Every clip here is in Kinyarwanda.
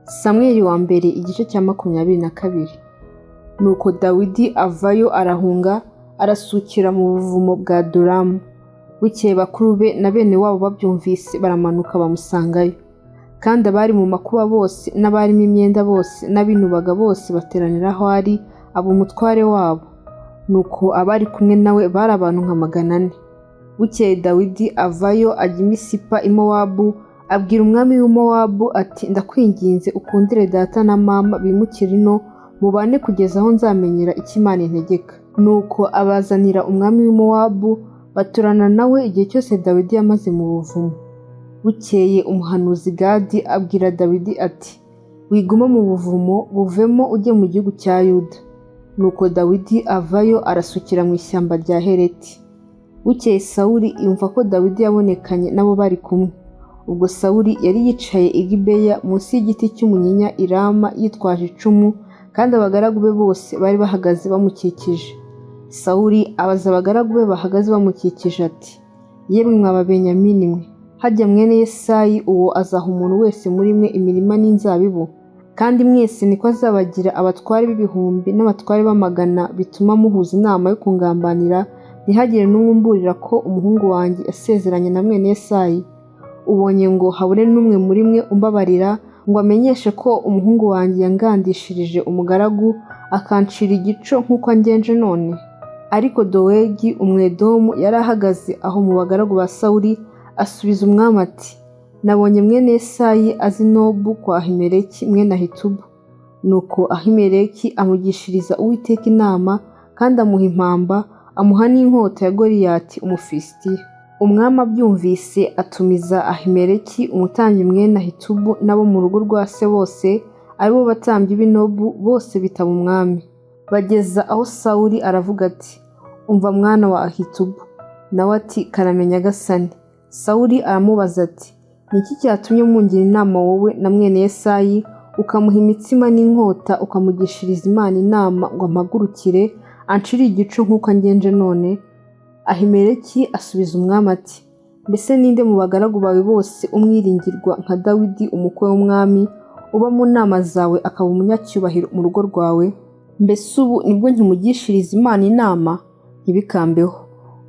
Samweli wa mbere igice cya 22. Nuko Dawidi avayo arahunga arasukira mu buvumo bwa Adulamu. Bukeye bakuru be na bene wabo babyumvise baramanuka bamusangayo. Kandi abari mu makuba bose n'abarimo imyenda bose n'abinubaga bose bateranira aho ari abo umutware wabo. Nuko abari kumwe nawe bari abantu nka 400. Bukeye Dawidi avayo ajya i Misipa i Mowabu, abwira umwami w'Imowabu ati, ndakwinginze ukundire data na mama bimukire ino mubane kugeza aho nzamenyera icyo Imana integeka. Nuko abazanira umwami w'Imowabu, baturana nawe igihe cyose Dawidi yamaze mu buvumo. Bukeye umuhanuzi Gadi abwira Dawidi ati, wiguma mu buvumo buvemo ujye mu gihugu cya Yuda. Nuko Dawidi avayo arasukira mu ishyamba rya Hereti. Bukeye Sawuli yumva ko Dawidi yabonekanye nabo bari kumwe. Ubwo Sawuli yari yicaye i Gibeya munsi y'igiti cy'umunyinya i Rama yitwaje icumu, kandi abagaragu be bose bari bahagaze bamukikije. Sawuli abaza abagaragu be bahagaze bamukikije ati, yemwe mwa Benyamini mwe, hajya mwene Yesayi uwo azaha umuntu wese muri mwe imirima n'inzabibu? Kandi mwese niko azabagira abatware b'ibihumbi n'abatware b'amagana, bituma muhuza inama yo kungambanira, ntihagire n'umwe umburira ko umuhungu wanjye yasezeranye na mwene Yesayi. Ubonye ngo habure n'umwe muri mwe umbabarira ngo amenyeshe ko umuhungu wanjye yangandishirije umugaragu akancira igico nk'uko angenje none? Ariko Dowegi Umwedomu yari ahagaze aho mu bagaragu ba Sawuli, asubiza umwami ati, nabonye mwene Yesayi azi Nobu kwa Ahimeleki mwene Ahitubu. Nuko Ahimeleki amugishiriza Uwiteka inama, kandi amuha impamba, amuha n'inkota ya Goliyati Umufilisitiya. Umwami abyumvise atumiza Ahimeleki umutambyi mwene Ahitubu n'abo mu rugo rwa se bose, aribo batambyi b'i Nobu, bose bitaba umwami. Bageza aho Sawuli aravuga ati, umva mwana wa Ahitubu. Nawe ati, karamenya Nyagasani. Sawuli aramubaza ati, niki cyatumye mungira inama wowe na mwene Yesayi, ukamuha imitsima n'inkota, ukamugishiriza Imana inama ngo ampagurukire ancire igico nk'uko angenje none? Ahimeleki asubiza umwami ati, mbese ninde mu bagaragu bawe bose umwiringirwa nka Dawidi umukwe w'umwami, uba mu nama zawe akaba umunyacyubahiro mu rugo rwawe? Mbese ubu nibwo nkimugishiriza Imana inama? Ntibikambeho.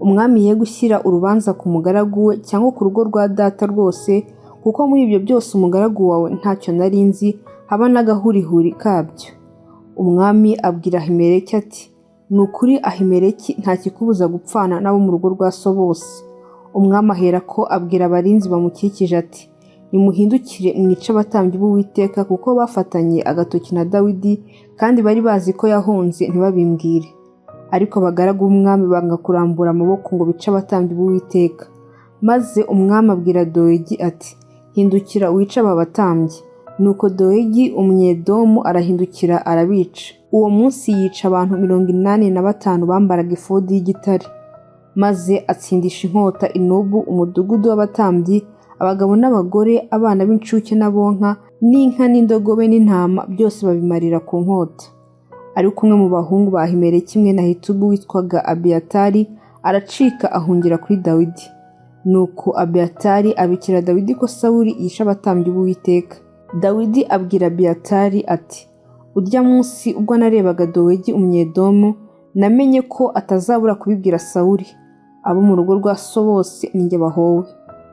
Umwami ye gushyira urubanza ku mugaragu we cyangwa ku rugo rwa data rwose, kuko muri ibyo byose umugaragu wawe ntacyo nari nzi, haba n'agahurihuri kabyo. Umwami abwira Ahimeleki ati, ni ukuri Ahimeleki nta kikubuza gupfana n'abo mu rugo rwa so bose. Umwami ahera ko abwira abarinzi bamukikije ati, nimuhindukire mwice abatambyi b'Uwiteka, kuko bafatanye agatoki na Dawidi, kandi bari bazi ko yahunze ntibabimbwire. Ariko abagaragu b'umwami banga kurambura amaboko ngo bice abatambyi b'Uwiteka. Maze umwami abwira Dowegi ati, hindukira wice aba batambyi. Nuko Dowegi Umunyedomu arahindukira arabica. Uwo munsi yica abantu 85 bambaraga efodi y'igitare. Maze atsindisha inkota i Nobu umudugudu w'abatambyi, abagabo n'abagore, abana b'incuke n'abonka, n'inka n'indogobe n'intama, byose babimarira ku nkota. Ariko umwe mu bahungu ba Ahimeleki mwene Ahitubu witwaga Abiyatari aracika ahungira kuri Dawidi. Nuko Abiyatari abikira Dawidi ko Sawuli yishe abatambyi b'Uwiteka. Dawidi abwira Abiyatari ati, urya munsi ubwo narebaga Dowegi Umunyedomu, namenye ko atazabura kubibwira Sawuli. Abo mu rugo rwa so bose ninjye bahowe.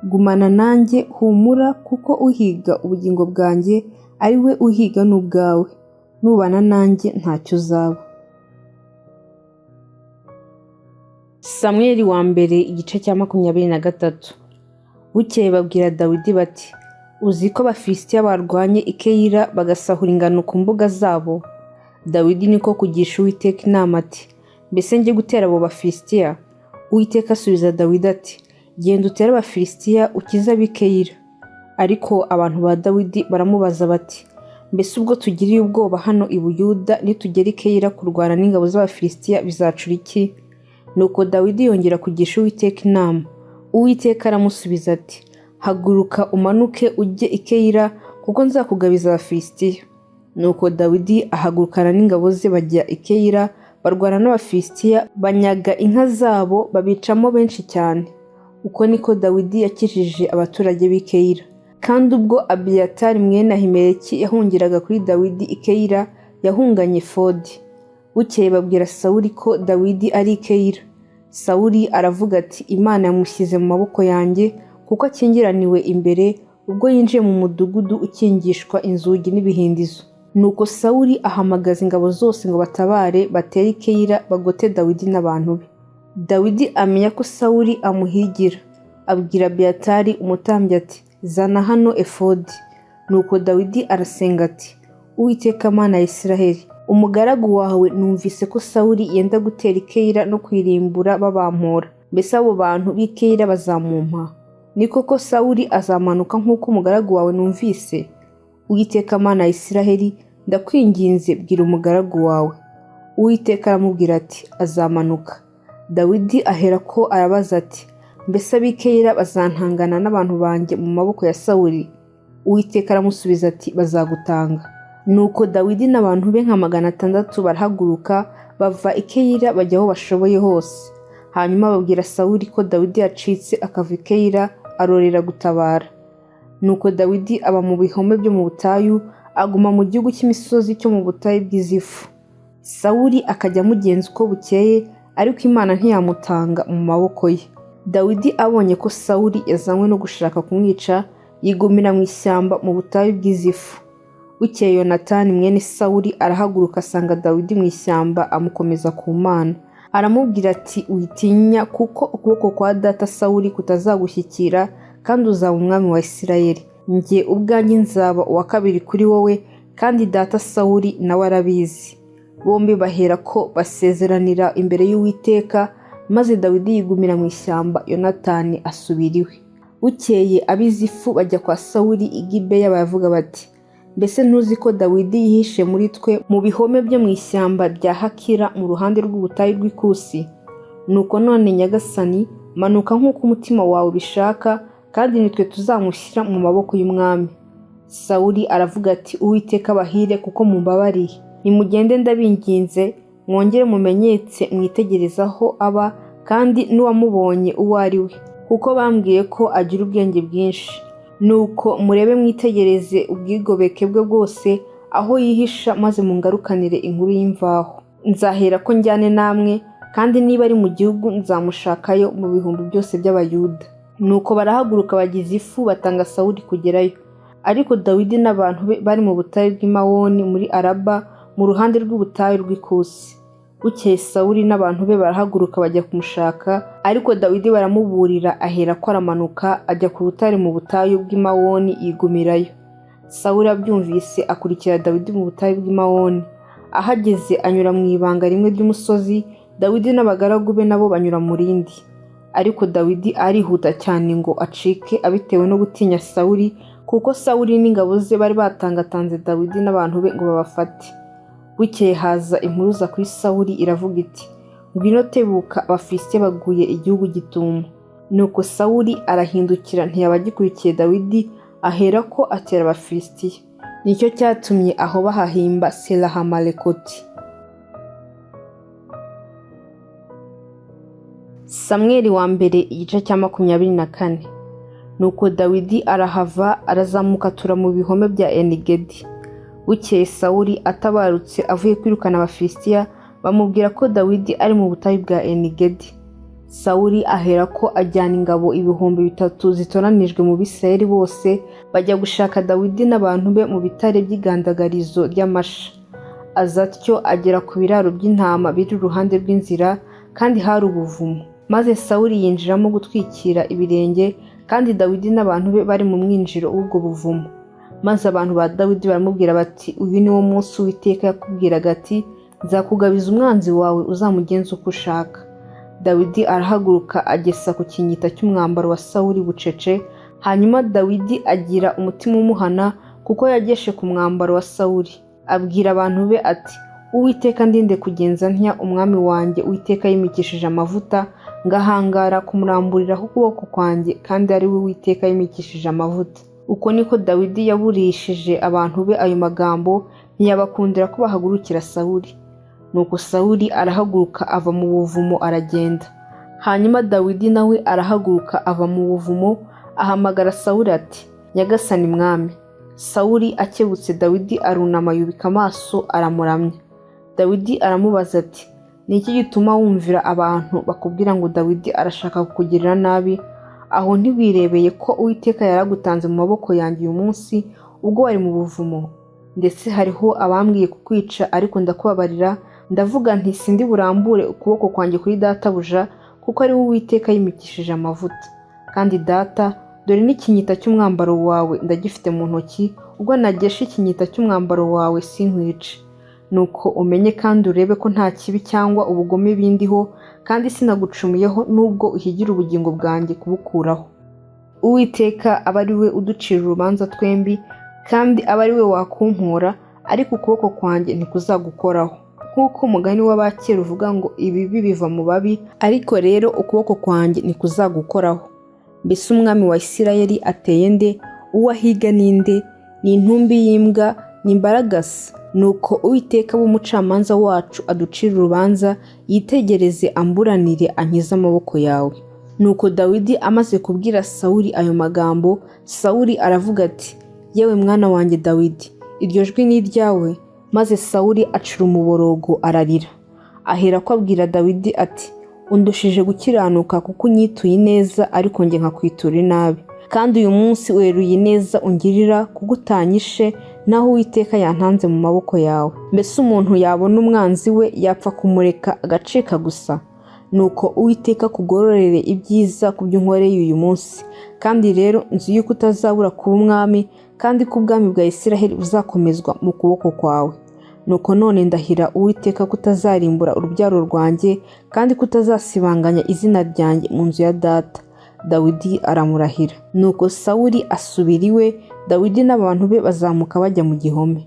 Gumana nanjye, humura, kuko uhiga ubugingo bwanjye ari we uhiga n'ubwawe. Nubana nanjye ntacyo uzaba. Samweli wa mbere igice cya 23. Bukeye babwira Dawidi bati, uzi ko Abafilisitiya barwanye i Keyila bagasahura ingano ku mbuga zabo? Dawidi niko kugisha Uwiteka inama ati, mbese njye gutera abo Bafilisitiya? Uwiteka asubiza Dawidi ati, genda utere Abafilisitiya ukize ab'i Keyila. Ariko abantu ba Dawidi baramubaza bati, mbese ubwo tugiriye ubwoba hano i Buyuda nitugera i Keyila kurwana n'ingabo z'Abafilisitiya bizacura iki? Nuko Dawidi yongera kugisha Uwiteka inama. Uwiteka aramusubiza ati, haguruka umanuke ujye i Keyila, kuko nzakugabiza Abafilisitiya. Nuko Dawidi ahagurukana n'ingabo ze bajya i Keyila, barwana n'Abafilisitiya, banyaga inka zabo, babicamo benshi cyane. Uko niko Dawidi yakijije abaturage b'i Keyila. kandi ubwo Abiyatari mwene Ahimeleki yahungiraga kuri Dawidi i Keyila yahunganye efodi. Bukeye babwira Sawuli ko Dawidi ari i Keyila. Sawuli aravuga ati Imana yamushyize mu maboko yanjye kuko akingiraniwe imbere ubwo yinjiye mu mudugudu ukingishwa inzugi n'ibihindizo. Nuko Sawuli ahamagaza ingabo zose ngo batabare batere i Keyila bagote Dawidi n'abantu be. Dawidi amenya ko Sawuli amuhigira, abwira Abiyatari umutambyi ati zana hano efodi. Nuko Dawidi arasenga ati Uwiteka Mana ya Isiraheli, umugaragu wawe numvise ko Sawuli yenda gutera i Keyila no kwirimbura babampora. Mbese abo bantu b'i Keyila bazamumpa? Ni koko Sawuli azamanuka nk'uko umugaragu wawe numvise? Uwiteka Mana ya Isiraheli, ndakwinginze bwira umugaragu wawe. Uwiteka aramubwira ati azamanuka. Dawidi aherako arabaza ati mbese ab'i Keyila bazantangana n'abantu banjye mu maboko ya Sawuli? Uwiteka aramusubiza ati bazagutanga. Nuko Dawidi n'abantu be nka 600 barahaguruka bava i Keyila bajya aho bashoboye hose. Hanyuma babwira Sawuli ko Dawidi yacitse akava i Keyila arorera gutabara. Nuko Dawidi aba mu bihome byo mu butayu, aguma mu gihugu cy'imisozi cyo mu butayu bw'Izifu. Sawuli akajya amugenza uko bukeye, ariko Imana ntiyamutanga mu maboko ye. Dawidi abonye ko Sawuli yazanywe no gushaka kumwica, yigumira mu ishyamba mu butayu bw'Izifu. Bukeye Yonatani mwene Sawuli arahaguruka asanga Dawidi mu ishyamba amukomeza ku Mana. Aramubwira ati witinya kuko ukuboko kwa data Sawuli kutazagushyikira kandi uzaba umwami wa Isirayeli. Njye ubwanjye nzaba uwa kabiri kuri wowe kandi data Sawuli nawe arabizi. Bombi bahera ko basezeranira imbere y'Uwiteka, maze Dawidi yigumira mu ishyamba, Yonatani asubira iwe. Bukeye ab'Izifu bajya kwa Sawuli i Gibeya baravuga bati mbese ntuzi ko Dawidi yihishe muri twe mu bihome byo mu ishyamba rya Hakira mu ruhande rw'ubutayu rw'Ikusi? Nuko none Nyagasani, manuka nk'uko umutima wawe bishaka, kandi nitwe tuzamushyira mu maboko y'umwami. Sawuli aravuga ati Uwiteka bahire kuko mumbabariye. Nimugende ndabinginze, mwongere mumenyetse mwitegerezaho aba, kandi n'uwamubonye uwo ari we, kuko bambwiye ko agira ubwenge bwinshi. Nuko murebe mwitegereze ubwigobeke bwe bwose aho yihisha, maze mungarukanire inkuru y'imvaho. Nzahera ko njyane namwe, kandi niba ari mu gihugu nzamushakayo mu bihumbi byose by'Abayuda. Nuko barahaguruka bagize ifu batanga Sawuli kugerayo. Ariko Dawidi n'abantu be bari mu butayu bw'Imawoni muri Araba mu ruhande rw'ubutayu rw'Ikusi. Bukeye Sawuli n'abantu be barahaguruka bajya kumushaka, ariko Dawidi baramuburira ahera ko aramanuka ajya ku rutare mu butayu bw'Imawoni yigumirayo. Sawuli abyumvise akurikira Dawidi mu butayu bw'Imawoni. Ahageze anyura mu ibanga rimwe ry'umusozi, Dawidi n'abagaragu be nabo banyura mu rindi. Ariko Dawidi arihuta cyane ngo acike abitewe no gutinya Sawuli, kuko Sawuli n'ingabo ze bari batangatanze Dawidi n'abantu be ngo babafate. Bukeye haza impuruza kuri Sawuli iravuga iti ngwino tebuka, Abafilisitiya baguye igihugu gitumo. Nuko Sawuli arahindukira ntiyaba agikurikiye Dawidi, ahera ko atera Abafilisitiya. Nicyo cyatumye aho bahahimba Selahamalekoti. Samweli wa mbere igice cya 24. Nuko Dawidi arahava arazamuka atura mu bihome bya Enigedi. Bukeye Sawuli atabarutse avuye kwirukana Abafilisitiya, bamubwira ko Dawidi ari mu butayu bwa Enigedi. Sawuli ahera ko ajyana ingabo 3,000 zitoranijwe mu Bisirayeli bose, bajya gushaka Dawidi n'abantu be mu bitare by'igandagarizo ry'amasha. Azatyo agera ku biraro by'intama biri iruhande rw'inzira, kandi hari ubuvumo. Maze Sawuli yinjiramo gutwikira ibirenge, kandi Dawidi n'abantu be bari mu mwinjiro w'ubwo buvumo. Maze abantu ba Dawidi baramubwira bati uyu ni wo munsi Uwiteka yakubwiraga ati nzakugabiza umwanzi wawe uzamugenza uko ushaka. Dawidi arahaguruka agesa ku kinyita cy'umwambaro wa Sawuli bucece. Hanyuma Dawidi agira umutima umuhana kuko yageshe ku mwambaro wa Sawuli. Abwira abantu be ati Uwiteka ndinde kugenza ntya umwami wanjye Uwiteka yimikishije amavuta, ngahangara kumuramburiraho ukuboko kwanjye, kandi ari we Uwiteka yimikishije amavuta. Uko niko Dawidi yaburishije abantu be ayo magambo, ntiyabakundira ko bahagurukira Sawuli. Nuko Sawuli arahaguruka ava mu buvumo aragenda. Hanyuma Dawidi nawe arahaguruka ava mu buvumo, ahamagara Sawuli ati "Nyagasani mwami." Sawuli akebutse Dawidi arunama yubika amaso aramuramya. Dawidi aramubaza ati, "Ni iki gituma wumvira abantu bakubwira ngo Dawidi arashaka kukugirira nabi? Aho ntiwirebeye ko Uwiteka yaragutanze mu maboko yanjye uyu munsi ubwo wari mu buvumo? Ndetse hariho abambwiye kukwica, ariko ndakubabarira, ndavuga nti sindi burambure ukuboko kwanjye kuri databuja, kuko ari we Uwiteka yimikishije amavuta. Kandi data, dore n'ikinyita cy'umwambaro wawe ndagifite mu ntoki, ubwo nagesha ikinyita cy'umwambaro wawe sinkwice. Nuko umenye kandi urebe ko nta kibi cyangwa ubugome bindiho, kandi sinagucumuyeho nubwo uhigira ubugingo bwanjye kubukuraho. Uwiteka aba ari we uducira urubanza twembi, kandi aba ari we wakumpora, ariko ukuboko kwanjye ntikuzagukoraho. Nk'uko umugani w'abakera uvuga ngo ibibi biva mu babi, ariko rero ukuboko kwanjye ntikuzagukoraho. Mbese umwami wa Isirayeli ateye nde? Uwo ahiga ni nde? Ni intumbi y'imbwa, ni imbaragasa. Nuko Uwiteka w'umucamanza wacu aducira urubanza, yitegereze amburanire ankize amaboko yawe." Nuko Dawidi amaze kubwira Sawuli ayo magambo, Sawuli aravuga ati, "Yewe mwana wanjye Dawidi, iryo jwi ni iryawe?" Maze Sawuli acura umuborogo ararira. Aherako abwira Dawidi ati, "Undushije gukiranuka kuko unyituye ineza, ariko njye nkakwitura inabi. Kandi uyu munsi weruye ineza ungirira kuko utanyishe, naho Uwiteka yantanze mu maboko yawe. Mbese umuntu yabona umwanzi we yapfa kumureka agacika gusa? Nuko Uwiteka kugororere ibyiza ku byo unkoreye uyu munsi. Kandi rero nzi yuko utazabura kuba umwami, kandi ko ubwami bwa Isiraheli buzakomezwa mu kuboko kwawe. Nuko none ndahira Uwiteka ko utazarimbura urubyaro rwanjye, kandi ko utazasibanganya izina ryanjye mu nzu ya data." Dawidi aramurahira. Nuko Sawuli asubira iwe, Dawidi n'abantu be bazamuka bajya mu gihome.